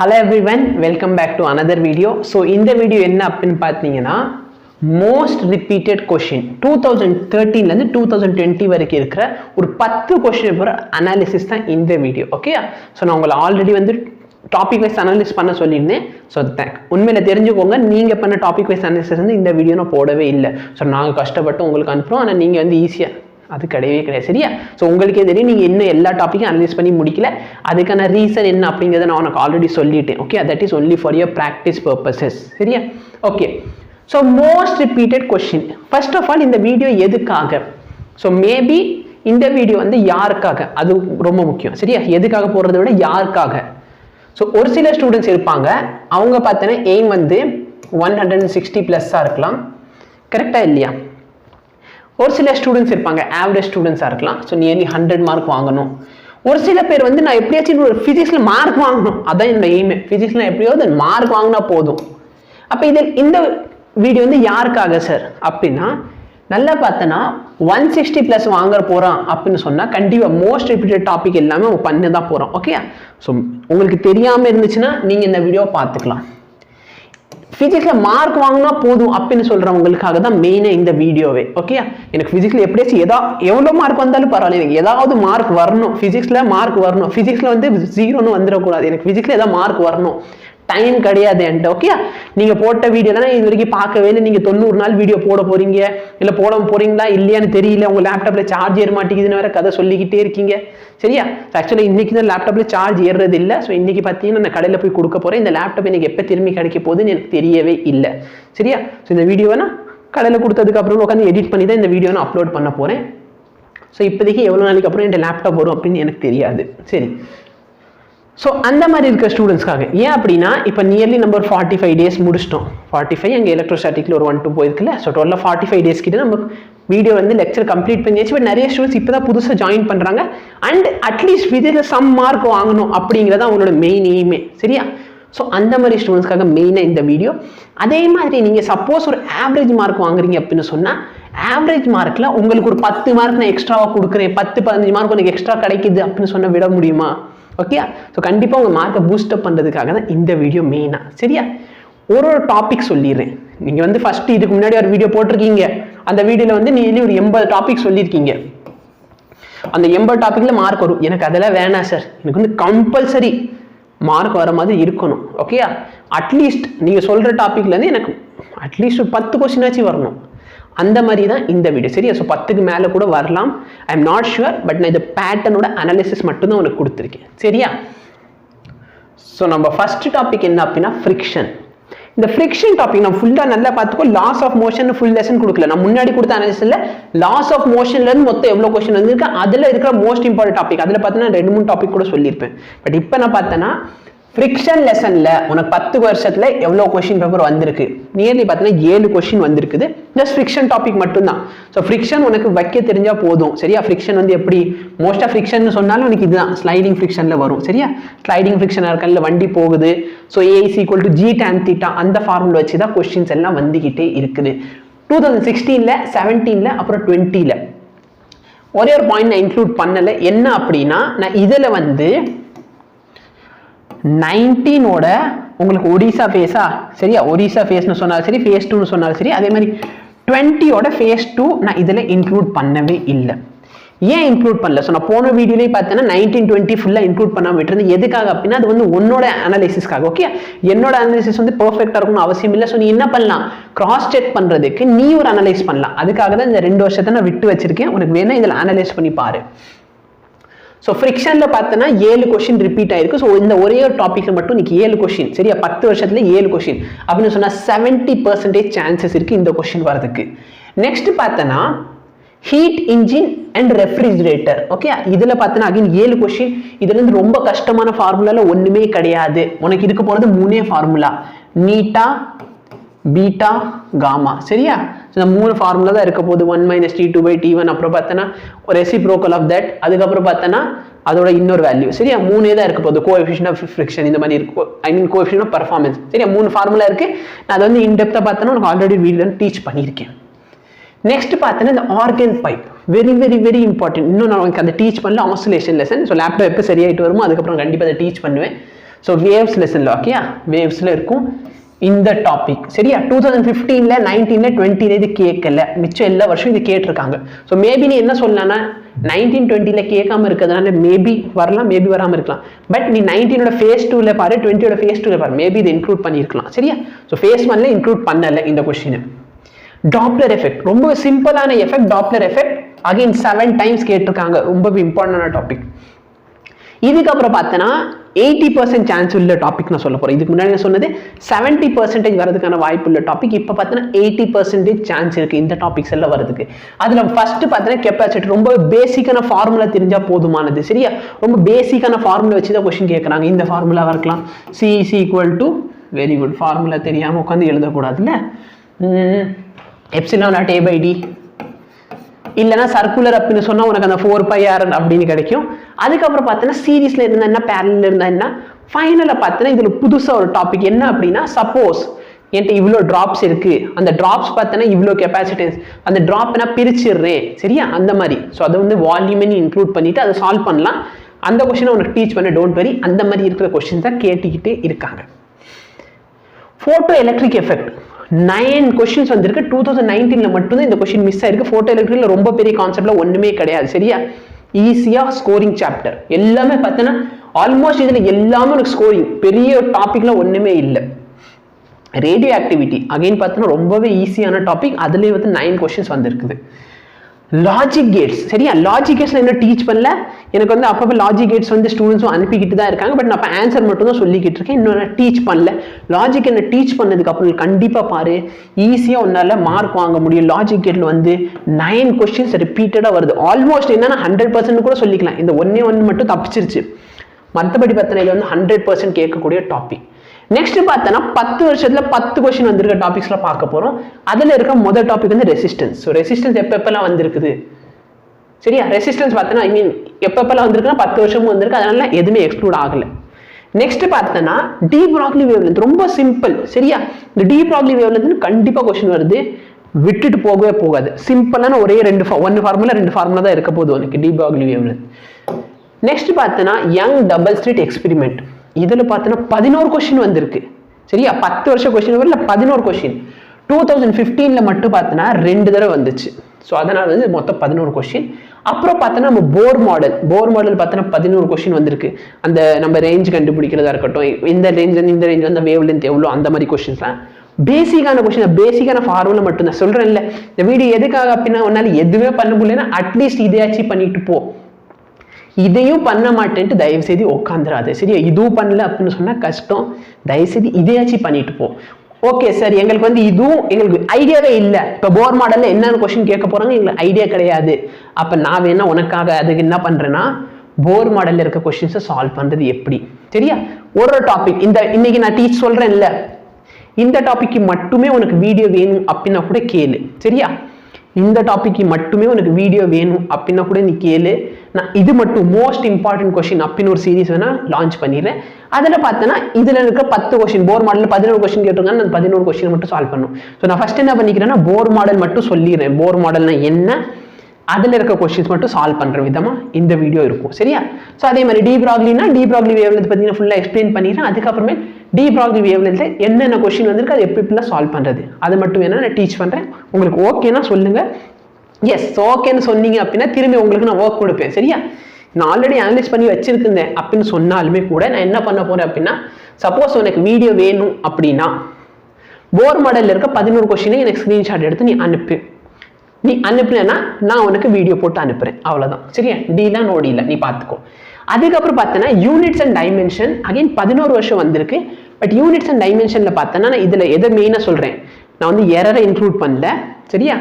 Hello everyone, welcome back to another video. So in the video என்ன அப்படினு பாத்தீங்கன்னா most repeated question 2013 ல இருந்து 2020 வரைக்கும் இருக்கிற ஒரு 10 question பேப்பர் அனாலிசிஸ் தான் இந்த வீடியோ. ஓகே, சோ நான் உங்களுக்கு ஆல்ரெடி வந்து டாபிக் வைஸ் அனாலிசிஸ் பண்ண சொல்லியிருந்தேன். ஸோ உண்மையில தெரிஞ்சுக்கோங்க, நீங்க பண்ண டாபிக் வைஸ் அனாலிசிஸ் வந்து இந்த வீடியோ நான் போடவே இல்லை. ஸோ நாங்கள் கஷ்டப்பட்டு உங்களுக்கு அனுப்புறோம், ஆனால் நீங்க வந்து ஈஸியாக அது கிடையவே கிடையாது. சரியா? ஸோ உங்களுக்கே தெரியும், நீங்கள் இன்னும் எல்லா டாப்பிக்கும் அனலைஸ் பண்ணி முடிக்கல. அதுக்கான ரீசன் என்ன அப்படிங்கிறத நான் உனக்கு ஆல்ரெடி சொல்லிட்டேன். Okay, that is only for your practice purposes. சரியா? Okay, so most repeated question. First of all இந்த வீடியோ எதுக்காக? ஸோ மேபி இந்த வீடியோ வந்து யாருக்காக, அது ரொம்ப முக்கியம். சரியா? எதுக்காக போடுறத விட யாருக்காக. ஸோ ஒரு சில ஸ்டூடெண்ட்ஸ் இருப்பாங்க, அவங்க பார்த்தோன்னா எய்ம் வந்து 160+ இருக்கலாம். கரெக்டாக இல்லையா? ஒரு சில ஸ்டூடெண்ட்ஸ் இருப்பாங்க, ஆவரேஜ் ஸ்டூடெண்ட்ஸாக இருக்கலாம். ஸோ நியர்லி 100 மார்க் வாங்கணும். ஒரு சில பேர் வந்து நான் எப்படியாச்சும் ஒரு ஃபிசிக்ஸில் மார்க் வாங்கணும், அதான் என்னோட எய்மே. ஃபிசிக்ஸில் எப்படியாவது மார்க் வாங்கினா போதும். அப்போ இதில் இந்த வீடியோ வந்து யாருக்காக சார் அப்படின்னா, நல்லா பார்த்தோன்னா 160+ வாங்க போகிறோம் அப்படின்னு சொன்னால் கண்டிப்பாக மோஸ்ட் ரிப்பீட்டட் டாபிக் எல்லாமே அவங்க பண்ண தான் போகிறோம். ஓகே, ஸோ உங்களுக்கு தெரியாமல் இருந்துச்சுன்னா நீங்கள் இந்த வீடியோ பார்த்துக்கலாம். ஃபிசிக்ஸில் மார்க் வாங்கினா போதும் அப்படின்னு சொல்கிறவங்களுக்காக தான் மெயினாக இந்த வீடியோவே. ஓகே, எனக்கு ஃபிசிக்ஸில் எப்படியாச்சும் எவ்வளோ மார்க் வந்தாலும் பரவாயில்ல, எனக்கு ஏதாவது மார்க் வரணும். ஃபிசிக்ஸில் மார்க் வரணும். ஃபிசிக்ஸில் வந்து 0ன்னு வந்துடக்கூடாது. எனக்கு ஃபிசிக்ஸில் ஏதாவது மார்க் வரணும். டைம் கிடையாது என்கிட்ட. ஓகே, நீங்கள் போட்ட வீடியோ தான் இது வரைக்கும் பார்க்கவே இல்லை. நீங்கள் 90 நாள் வீடியோ போட போகிறீங்க, இல்லை போட போகிறீங்களா இல்லையான்னு தெரியல. உங்கள் லேப்டாப்பில் சார்ஜ் ஏற மாட்டேங்குதுன்னு வேற கதை சொல்லிக்கிட்டே இருக்கீங்க. சரியா? ஆக்சுவலி இன்னைக்கு தான் லேப்டாப்பில் சார்ஜ் ஏறுறது இல்லை. ஸோ இன்னைக்கு பார்த்தீங்கன்னா நான் கடையில் போய் கொடுக்க போகிறேன். இந்த லேப்டாப் எனக்கு எப்போ திரும்பி கிடைக்க போகுதுன்னு எனக்கு தெரியவே இல்லை. சரியா? ஸோ இந்த வீடியோவை நான் கடையில் கொடுத்ததுக்கப்புறம் உட்காந்து எடிட் பண்ணி தான் இந்த வீடியோ நான் அப்லோட் பண்ண போகிறேன். ஸோ இப்போதைக்கு எவ்வளோ நாளைக்கு அப்புறம் என் லேப்டாப் வரும் அப்படின்னு எனக்கு தெரியாது. சரி, ஸோ அந்த மாதிரி இருக்க ஸ்டூடெண்ட்ஸ்க்காக. ஏன் அப்படின்னா, இப்போ நியர்லி நம்பர் 45 டேஸ் முடிச்சிட்டோம். 45 அங்கே எலக்ட்ரோஸ்டாட்டிக்கில் ஒரு 1-2 போயிருக்குல்ல. ஸோ டோட்டலாக 45 டேஸ் கிட்ட நம்ம வீடியோ வந்து லெக்சர் கம்ப்ளீட் பண்ணியாச்சு. பட் நிறைய ஸ்டூடெண்ட்ஸ் இப்போ தான் புதுசாக ஜாயின் பண்ணுறாங்க. அண்ட் அட்லீஸ்ட் இதில் சம் மார்க் வாங்கணும் அப்படிங்கிறத அவங்களோட மெயின் எய்மே. சரியா? ஸோ அந்த மாதிரி ஸ்டூடெண்ட்ஸ்க்காக மெயினாக இந்த வீடியோ. அதே மாதிரி நீங்கள் சப்போஸ் ஒரு ஆவரேஜ் மார்க் வாங்குறீங்க அப்படின்னு சொன்னால், ஆவரேஜ் மார்க்கில் உங்களுக்கு ஒரு 10 மார்க் நான் எக்ஸ்ட்ராவாக கொடுக்குறேன், 10-15 மார்க் உனக்கு எக்ஸ்ட்ரா கிடைக்குது அப்படின்னு சொன்னால் விட முடியுமா? ஓகே, ஸோ கண்டிப்பாக உங்கள் மார்க்கை பூஸ்டப் பண்ணுறதுக்காக தான் இந்த வீடியோ மெயினாக. சரியா? ஒரு டாபிக் சொல்லிடுறேன். நீங்கள் வந்து ஃபஸ்ட்டு இதுக்கு முன்னாடி ஒரு வீடியோ போட்டிருக்கீங்க. அந்த வீடியோவில் வந்து நீங்கள் ஒரு 80 டாபிக் சொல்லியிருக்கீங்க. அந்த 80 டாப்பிக்கில் மார்க் வரும். எனக்கு அதெல்லாம் வேணாம் சார், எனக்கு வந்து கம்பல்சரி மார்க் வர மாதிரி இருக்கணும். ஓகே, அட்லீஸ்ட் நீங்கள் சொல்கிற டாப்பிக்லேருந்து எனக்கு அட்லீஸ்ட் 10 கொஸ்டினாச்சும் வரணும். அந்த மாதிரி தான் இந்த வீடியோ. சரியா? ஸோ 10க்கு மேலே கூட வரலாம். I am not sure. But நான் இந்த பேட்டர்னோட அனாலிசிஸ் மட்டும்தான் உனக்கு கொடுத்துருக்கேன். சரியா? ஸோ நம்ம ஃபர்ஸ்ட் டாபிக் என்ன அப்படின்னா ஃப்ரிக்ஷன். இந்த ஃப்ரிக்ஷன் டாபிக் நான் ஃபுல்லாக நல்லா பார்த்துக்கோ. Laws of motion full lesson கொடுக்கல. நான் முன்னாடி கொடுத்த அனாலிசிஸில் லாஸ் ஆஃப் மோஷன்லேருந்து மொத்தம் எவ்வளோ கொஸ்டின் வந்திருக்கு, அதில் இருக்கிற மோஸ்ட் இம்பார்ட்டன்ட் டாபிக், அதில் பார்த்தீங்கன்னா 2-3 டாபிக் கூட சொல்லியிருப்பேன். பட் இப்போ நான் பார்த்தேன்னா ஃப்ரிக்ஷன் லெசன்ல உனக்கு 10 வருஷத்துல எவ்வளோ கொஸ்டின் பேப்பர் வந்திருக்கு? நியர்லி பார்த்தீங்கன்னா 7 கொஸ்டின் வந்திருக்குது. ஜஸ்ட் ஃப்ரிக்ஷன் டாபிக் மட்டும்தான். ஸோ ஃப்ரிக்ஷன் உனக்கு வைக்க தெரிஞ்சா போதும். சரியா? ஃப்ரிக்ஷன் வந்து எப்படி மோஸ்ட் ஆஃப் ஃப்ரிக்ஷன் சொன்னாலும் உனக்கு இதுதான் ஸ்லைடிங் ஃப்ரிக்ஷன்ல வரும். சரியா? ஸ்லைடிங் ஃப்ரிக்ஷனாக இருக்கல, வண்டி போகுது. ஸோ A = G tan θ அந்த ஃபார்முலா வச்சு தான் கொஸ்டின்ஸ் எல்லாம் வந்துகிட்டே இருக்குது. 2016ல 17ல அப்புறம் 20ல ஒரே ஒரு பாயிண்ட் நான் இன்க்ளூட் பண்ணலை. என்ன அப்படின்னா, நான் இதில் வந்து 19ஓட உங்களுக்கு ஒடிசா ஃபேஸா, சரியா? ஒடிசா ஃபேஸ்னு சொன்னாலும் சரி, ஃபேஸ் 2ன்னு சொன்னாலும் சரி, அதே மாதிரி 20ஓட ஃபேஸ் 2 நான் இதில் இன்க்ளூட் பண்ணவே இல்லை. ஏன் இன்க்ளூட் பண்ணல? ஸோ நான் போன வீடியோலேயே பார்த்தேன்னா 19-20 ஃபுல்லாக இன்க்ளூட் பண்ணாமல் விட்டுருந்து. எதுக்காக அப்படின்னா, அது வந்து உன்னோட அனாலிசிஸ்க்காக. ஓகே, என்னோட அனாலிசிஸ் வந்து பர்ஃபெக்டாக இருக்கணும்னு அவசியம் இல்லை. ஸோ நீ என்ன பண்ணலாம், கிராஸ் செக் பண்ணுறதுக்கு நீ ஒரு அனலைஸ் பண்ணலாம். அதுக்காக தான் இந்த 2 வருஷத்தை நான் விட்டு வச்சிருக்கேன். உனக்கு வேணா இதில் அனலைஸ் பண்ணி பாரு. ஸோ ஃப்ரிக்ஷனில் பார்த்தோன்னா 7 கொஸ்டின் ரிப்பீட் ஆயிருக்கு. ஸோ இந்த ஒரே ஒரு டாப்பிக்கில் மட்டும் இன்னைக்கு 7 கொஸ்டின். சரியா? 10 வருஷத்துல 7 கொஸ்டின் அப்படின்னு சொன்னால் 70% சான்சஸ் இருக்கு இந்த கொஸ்டின் வரதுக்கு. நெக்ஸ்ட் பார்த்தோன்னா heat engine and refrigerator. Okay, இதில் பார்த்தோன்னா அகைன் 7 கொஸ்டின். இதுல இருந்து ரொம்ப கஷ்டமான ஃபார்முலால ஒன்றுமே கிடையாது. உனக்கு இருக்க போகிறது 3 ஃபார்முலா, நீட்டா, பீட்டா, காமா. சரியா? இந்த 3 ஃபார்முலா தான் இருக்க போகுது. 1 - T2/T1. அப்புறம் பார்த்தோன்னா ஒரு ரெசிப்ரோக்கல் ஆஃப் தட். அதுக்கப்புறம் பார்த்தோன்னா அதோட இன்னொரு வேல்யூ. சரியா? 3 தான் இருக்க போகுது. கோஎஃபிஷியன்ட் ஆஃப் ஃப்ரிக்ஷன் இந்த மாதிரி இருக்கும். ஐ மீன் கோஎஃபிஷியன்ட் ஆஃப் பர்ஃபார்மன்ஸ். சரியா? 3 ஃபார்முலா இருக்கு. நான் அதை வந்து இன்டெப்த்தாக பார்த்தோன்னா உனக்கு ஆல்ரெடி வீடியோ டீச் பண்ணியிருக்கேன். நெக்ஸ்ட் பார்த்தோன்னா இந்த organ pipe. Very very very important. இன்னும் நான் உனக்கு அதை டீச் பண்ணல. Oscillation lesson. ஸோ லேப்டாப் எப்போ சரியாயிட்டு வருமோ அதுக்கப்புறம் கண்டிப்பாக அதை டீச் பண்ணுவேன். ஸோ வேவ்ஸ் லெசனில் ஓகேயா வேவ்ஸில் இருக்கும் இந்த டாபிக் சரியா 2015ல 19ல 20ல இது கேட்கல மிச்சம் எல்லா வருஷம் இது கேட்டிருக்காங்க ஸோ மேபி நீ என்ன சொல்லலாம்னா 1920ல கேட்காம இருக்கிறதுனால மேபி வரலாம் மேபி வராமல் இருக்கலாம் பட் நீ 19ஓட ஃபேஸ் 2ல பாரு 20ஓட ஃபேஸ் 2ல பாரு மேபி இதை இன்க்ளூட் பண்ணியிருக்கலாம் சரியா ஸோ ஃபேஸ் 1ல இன்க்ளூட் பண்ணல இந்த கொஸ்டின் டாப்ளர் எஃபெக்ட் ரொம்ப சிம்பிளான effect Doppler effect again 7 times கேட்டிருக்காங்க ரொம்ப இம்பார்ட்டன்டான டாபிக் இதுக்கப்புறம் பார்த்தனா 80% சான்ஸ் உள்ள டாபிக் நான் சொல்ல போறேன் இதுக்கு முன்னாடி நான் சொன்னது 70% வரதுக்கான வாய்ப்பு உள்ள டாபிக் இப்போ பார்த்தனா 80% சான்ஸ் இருக்கு இந்த டாபிக்ஸ் எல்லாம் வரதுக்கு அதுல ஃபர்ஸ்ட் பார்த்தனா கெப்பாசிட்டி ரொம்ப பேசிக்கான ஃபார்முலா தெரிஞ்சா போதுமானது சரியா ரொம்ப பேசிக்கான ஃபார்முலா வச்சு தான் क्वेश्चन கேக்குறாங்க இந்த ஃபார்முலாவா இருக்கலாம் C = வெரி குட் ஃபார்முலா தெரியாம உட்கார்ந்து எழுத கூடாதுல எப்சிலான் நாட் A/D இல்லனா சர்க்குலர் அப்படினு சொன்னா உனக்கு அந்த 4πr அப்படினு கிடைக்கும் அதுக்கப்புறம் பார்த்தனா சீரிஸ்ல இருந்தா என்ன parallel இருந்தா என்ன ஃபைனலா பார்த்தனா இதுல புதுசா ஒரு டாபிக் என்ன அப்படினா சப்போஸ் என்கிட்ட இவ்ளோ டிராப்ஸ் இருக்கு அந்த டிராப்ஸ் பார்த்தனா இவ்ளோ கெபாசிட்டன்ஸ் அந்த டிராப் நான் பிரிச்சிடுறேன் சரியா அந்த மாதிரி சோ அது வந்து வால்யூம் இன்க்ளூட் பண்ணிட்டு அதை சால்வ் பண்ணலாம் அந்த क्वेश्चन உனக்கு டீச் பண்ண டோன்ட் வரி அந்த மாதிரி இருக்கிற क्वेश्चन தான் கேட்டிக்கிட்டே இருக்காங்க போட்டோ எலக்ட்ரிக் எஃபெக்ட் 9 क्वेश्चंस வந்திருக்கு 2019ல மட்டும் தான் இந்த क्वेश्चन மிஸ் ஆயிருக்கு போட்டோ எலக்ட்ரிக்ல ரொம்ப பெரிய கான்செப்ட்ல ஒண்ணுமே கிடையாது சரியா ஈஸியா ஸ்கோரிங் சாப்டர் எல்லாமே பார்த்தனா ஆல்மோஸ்ட் இதுல எல்லாமே ஒரு ஸ்கோரிங் பெரிய டாபிக்ல ஒண்ணுமே இல்ல ரேடியோ ஆக்டிவிட்டி அகைன் பார்த்தனா ரொம்பவே ஈஸியான டாபிக் அதுலயே வந்து 9 क्वेश्चंस வந்திருக்குது லாஜிக் கேட்ஸ் சரியா லாஜிக் கேட்ஸ்ல என்ன டீச் பண்ணல எனக்கு வந்து அப்பப்ப லாஜிக் கேட்ஸ் வந்து ஸ்டூடண்ட்ஸும் அனுப்பிக்கிட்டு தான் இருக்காங்க பட் நான் ஆன்சர் மட்டும் தான் சொல்லிக்கிட்டு இருக்கேன் இன்னும் டீச் பண்ணல லாஜிக் என்ன டீச் பண்ணதுக்கு அப்புறம் கண்டிப்பா பாரு ஈஸியா உன்னால மார்க் வாங்க முடியும் லாஜிக் கேட்ல வந்து 9 क्वेश्चंस ரிப்பீட்டடா வருது ஆல்மோஸ்ட் என்னன்னா 100% கூட சொல்லிக்கலாம் இந்த ஒண்ணே ஒன்னு மட்டும் தப்பிச்சிருச்சு மத்தபடி பார்த்தா இது வந்து 100% கேட்கக்கூடிய டாபிக் நெக்ஸ்ட் பார்த்தனா 10 வருஷத்துல 10 क्वेश्चन வந்திருக்க டாபிக்ஸ்ல பார்க்க போறோம் அதுல இருக்க முதல் டாபிக் வந்து ரெசிஸ்டன்ஸ் சோ ரெசிஸ்டன்ஸ் எப்பப்பலாம் வந்திருக்குது சரியா ரெசிஸ்டன்ஸ் பார்த்தனா ஐ மீன் எப்பப்பலாம் வந்திருக்குனா 10 வருஷமும் வந்திருக்கு அதனால எதுமே எக்ஸ்க்ளூட் ஆகல நெக்ஸ்ட் பார்த்தனா டி ப்ராக்லி வேவ்லெந்த் ரொம்ப சிம்பிள் சரியா இந்த டி ப்ராக்லி வேவ்லெந்த் கண்டிப்பா क्वेश्चन வருது விட்டுட்டு போகவே போகாது சிம்பிளான ஒரே ஒன்னு ஃபார்முலா ரெண்டு ஃபார்முலா தான் இருக்க போகுது உனக்கு டி ப்ராக்லி வேவ்லெந்த் நெக்ஸ்ட் பார்த்தனா யங் டபுள் ஸ்லிட் எக்ஸ்பெரிமெண்ட் இதுல பார்த்தனா 11 क्वेश्चन வந்திருக்கு சரியா 10 வருஷ क्वेश्चन வரல 11 क्वेश्चन 2015ல மட்டும் பார்த்தனா ரெண்டு தடவை வந்துச்சு சோ அதனால வந்து மொத்தம் 11 क्वेश्चन அப்புறம் பார்த்தனா நம்ம போர் மாடல் பார்த்தனா 11 क्वेश्चन வந்திருக்கு அந்த நம்ம ரேஞ்ச் கண்டுபிடிக்கிறதா இருக்கட்டும் இந்த ரேஞ்ச் அந்த வேவ் லெந்த் எவ்வளவு அந்த மாதிரி क्वेश्चंसலாம் பேசிக்கான क्वेश्चन பேசிக்கான ஃபார்முலா மட்டும் தான் சொல்றேன்ல இந்த வீடியோ எதுக்காக அப்படினா உன்னால எதுவே பண்ண முடியலனா அட்லீஸ்ட் இதையாச்சி பண்ணிட்டு போ இதையும் பண்ண மாட்டேன்ட்டு தயவு செய்து உட்காந்துராது சரியா இதுவும் பண்ணல அப்படின்னு சொன்னா கஷ்டம் தயவு செய்து இதையாச்சி பண்ணிட்டு போ ஓகே சார் எங்களுக்கு வந்து இதுவும் எங்களுக்கு ஐடியாவே இல்ல இப்ப போர் மாடல்ல என்னென்ன क्वेश्चन கேட்க போறாங்க எங்களுக்கு ஐடியா கிடையாது அப்ப நான் வேணா உனக்காக அதுக்கு என்ன பண்றேன்னா போர் மாடல்ல இருக்க क्वेश्चंस சால்வ் பண்றது எப்படி சரியா ஒரு டாபிக் இந்த இன்னைக்கு நான் டீச் சொல்றேன்ல இந்த டாபிக்கு மட்டுமே உனக்கு வீடியோ வேணும் அப்படின்னா கூட கேளு சரியா இந்த டாபிக்கு மட்டுமே உனக்கு வீடியோ வேணும் அப்படின்னா கூட நீ கேளு நான் இது மட்டும் மோஸ்ட் இம்பார்ட்டன்ட் क्वेश्चन அப்படின்னு ஒரு சீரிஸ் வேணா லான்ச் பண்ணிடுறேன் அதுல பார்த்தனா இதுல இருக்க 10 क्वेश्चन போர் மாடல்ல 11 क्वेश्चन கேட்டிருக்காங்க நான் 11 क्वेश्चन மட்டும் சால்வ் பண்ணனும் சோ நான் ஃபர்ஸ்ட் என்ன பண்ணிக்கிறேன்னா போர் மாடல் மட்டும் சொல்லிறேன் போர் மாடல்னா என்ன அதுல இருக்க क्वेश्चंस மட்டும் சால்வ் பண்ற விதமா இந்த வீடியோ இருக்கும் சரியா சோ அதே மாதிரி டி ப்ராக்லி வேவ்லெந்த் பத்தி நான் ஃபுல்லா எக்ஸ்பிளைன் பண்ணிறேன் அதுக்கு அப்புறமே டி ப்ராக்லி வேவ்லெந்த்ல என்னென்ன क्वेश्चन வந்திருக்கு அது எப்படி சால்வ் பண்றது அது மட்டும் வேணா நான் டீச் பண்றேன் உங்களுக்கு ஓகேனா சொல்லுங்க எஸ் ஓகேன்னு சொன்னீங்க அப்படின்னா திரும்பி உங்களுக்கு நான் ஒர்க் கொடுப்பேன் சரியா நான் ஆல்ரெடி அனலைஸ் பண்ணி வச்சிருக்கேன் அப்படின்னு சொன்னாலுமே கூட நான் என்ன பண்ண போறேன் அப்படின்னா சப்போஸ் உனக்கு வீடியோ வேணும் அப்படின்னா போர் மாடல்ல இருக்க 11 क्वेश्चन எனக்கு ஸ்கிரீன்ஷாட் எடுத்து நீ அனுப்புனா நான் உனக்கு வீடியோ போட்டு அனுப்புறேன் அவ்வளவுதான் சரியா டீலாம் நோடில நீ பாத்துக்கோ அதுக்கப்புறம் பார்த்தனா யூனிட்ஸ் அண்ட் டைமென்ஷன் அகைன் 11 வருஷம் வந்திருக்கு பட் யூனிட்ஸ் அண்ட் டைமென்ஷன்ல பார்த்தனா நான் இதுல எதை மெயினா சொல்றேன் நான் வந்து எரரை இன்க்ளூட் பண்ணல சரியா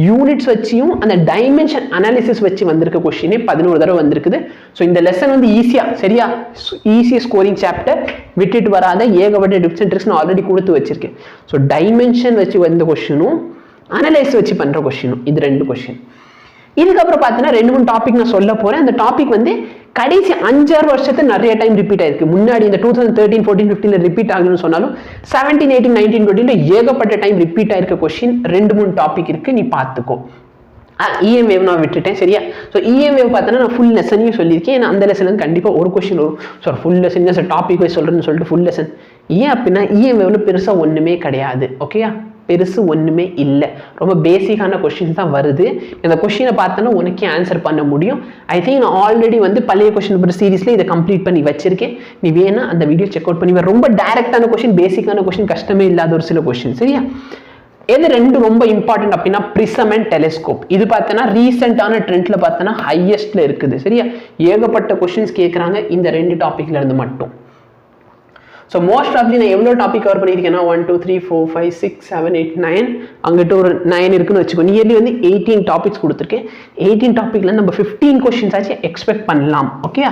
யூனிட்ஸ் வச்சியும் அந்த டைமென்ஷன் அனாலிசிஸ் வச்சு வந்திருக்க क्वेश्चन 11 தடவை வந்திருக்குது சோ இந்த லெசன் வந்து ஈஸியா சரியா ஈஸி ஸ்கோரிங் சாப்டர் விட்டுட்டு வராத ஏகப்பட்ட டிப்ஸ் அண்ட் ட்ரிக்ஸ் நான் ஆல்ரெடி கொடுத்து வச்சிருக்கேன் சோ டைமென்ஷன் வச்சு வந்த क्वेश्चनும் அனலைஸ் வச்சு பண்ற क्वेश्चनும் இது ரெண்டு क्वेश्चन இதுக்கப்புறம் பார்த்தனா ரெண்டு மூணு டாபிக் நான் சொல்ல போறேன் அந்த டாபிக் வந்து கடைசி 5-6 வருஷத்துல நிறைய டைம் ரிப்பீட் ஆயிருக்கு முன்னாடி இந்த 2013 14 15ல ரிப்பீட் ஆகுதுன்னு சொன்னாலும் 17 18 19 20ல ஏகப்பட்ட டைம் ரிப்பீட் ஆயிருக்க क्वेश्चन ரெண்டு மூணு டாபிக் இருக்கு நீ பாத்துக்கோ EM wave நான் விட்டுட்டேன் சரியா. ஸோ EM wave பார்த்தோன்னா நான் ஃபுல் லெசனையும் சொல்லியிருக்கேன். ஏன்னா அந்த லெசன் கண்டிப்பாக ஒரு கொஸ்டின் வரும். So full lesson sir topic wise சொல்கிறேன்னு சொல்லிட்டு ஃபுல் லெசன் ஏன் அப்படின்னா EM waveல பெருசாக ஒன்றுமே கிடையாது. ஓகேயா, பெருசு ஒன்றுமே இல்லை, ரொம்ப பேசிக்கான கொஸ்டின்ஸ் தான் வருது. இந்த கொஸ்டினை பார்த்தோன்னா உனக்கே ஆன்சர் பண்ண முடியும். ஐ திங்க் நான் ஆல்ரெடி வந்து பழைய கொஸ்டின் பேப்பர் சீரீஸில் இதை கம்ப்ளீட் பண்ணி வச்சிருக்கேன். நீ வேணா அந்த வீடியோ செக் அவுட் பண்ணி ரொம்ப டேரெக்டான கொஸ்டின், பேசிக்கான கொஸ்டின், கஷ்டமே இல்லாத ஒரு சில கொஸ்டின் சரியா. எது ரெண்டு ரொம்ப இம்பார்ட்டன்ட் அப்படின்னா பிரிசம் அண்ட் டெலிஸ்கோப். இது பார்த்தோன்னா ரீசெண்டான ட்ரெண்ட்ல பார்த்தோன்னா ஹையஸ்ட்ல இருக்குது சரியா. ஏகப்பட்ட கொஸ்டின்ஸ் கேட்குறாங்க இந்த ரெண்டு டாபிக்ல இருந்து மட்டும். ஸோ மோஸ்ட் ப்ராபப்லி நான் எவ்வளோ டாபிக் கவர் பண்ணியிருக்கேன்னா 1 2 3 4 5 6 7 8 9 அங்கிட்ட ஒரு 9 இருக்குன்னு வச்சுக்கோ. நியர்லி வந்து 18 டாபிக்ஸ் கொடுத்துருக்கேன். 18 டாபிக்ல நம்ம 15 கொஸ்டின்ஸ் ஆச்சு எக்ஸ்பெக்ட் பண்ணலாம். ஓகே,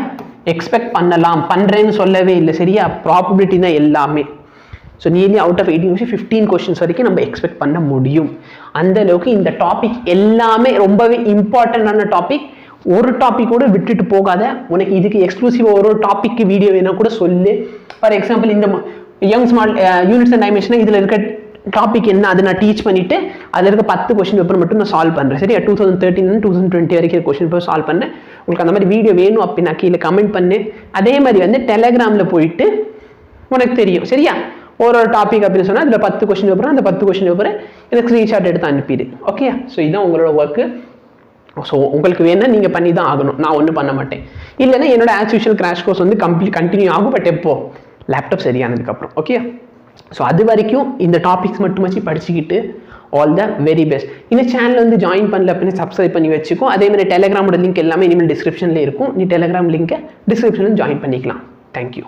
எக்ஸ்பெக்ட் பண்ணலாம், பண்ணுறேன்னு சொல்லவே இல்லை சரியா. ப்ராபபிலிட்டி தான் எல்லாமே. So nearly out of 18 15 questions வரைக்கும் நம்ம எக்ஸ்பெக்ட் பண்ண முடியும். அந்த அளவுக்கு இந்த டாபிக் எல்லாமே ரொம்பவே இம்பார்ட்டண்டான டாபிக். ஒரு டாபிக் கூட விட்டுட்டு போகாத. உனக்கு இதுக்கு எக்ஸ்க்ளூசிவாக ஒரு டாபிக் வீடியோ வேணா கூட சொல்லு. ஃபார் எக்ஸாம்பிள் இந்த young small units and dimension இதில் இருக்க டாபிக் என்ன அதை நான் டீச் பண்ணிட்டு அதில் இருக்க 10 கொஸ்டின் பேப்பர் மட்டும் நான் சால்வ் பண்ணுறேன் சரியா. 2013 2020 வரைக்கும் கொஸ்டின் பேப்பர் சால்வ் பண்ணேன். உங்களுக்கு அந்த மாதிரி வீடியோ வேணும் அப்படின்னா கீழே கமெண்ட் பண்ணு. அதே மாதிரி வந்து டெலகிராமில் போயிட்டு உனக்கு தெரியும் சரியா. ஒரு டாபிக் அப்படின்னு சொன்னால் அதில் 10 கொஸ்டின் பேப்பர், அந்த 10 கொஸ்டின் பேப்பரை எனக்கு ஸ்க்ரீன்ஷாட் எடுத்து அனுப்பிடு. ஓகே, ஸோ இதுதான் உங்களோட ஒர்க்கு. ஸோ உங்களுக்கு வேணா நீங்கள் பண்ணி தான் ஆகணும், நான் ஒன்றும் பண்ண மாட்டேன். இல்லைன்னா என்னோட ஆஸ் யூஷுவல் கிராஷ் கோர்ஸ் வந்து கண்டினியூ ஆகும். பட் எப்போ லேப்டாப் சரியானதுக்கப்புறம். ஓகே, ஸோ அது வரைக்கும் இந்த டாபிக்ஸ் மட்டும் வச்சு படிச்சுக்கிட்டு ஆல் த வெரி பெஸ்ட். இந்த சேனல் வந்து ஜாயின் பண்ணல அப்படின்னு சப்ஸ்கிரைப் பண்ணி வச்சுக்கோ. அதே மாதிரி டெலிகிராமோட லிங்க் எல்லாமே இனிமேல் டிஸ்கிரிப்ஷனில் இருக்கும். நீ டெலிகிராம் லிங்கை டிஸ்கிரிப்ஷனில் ஜாயின் பண்ணிக்கலாம். தேங்க்யூ.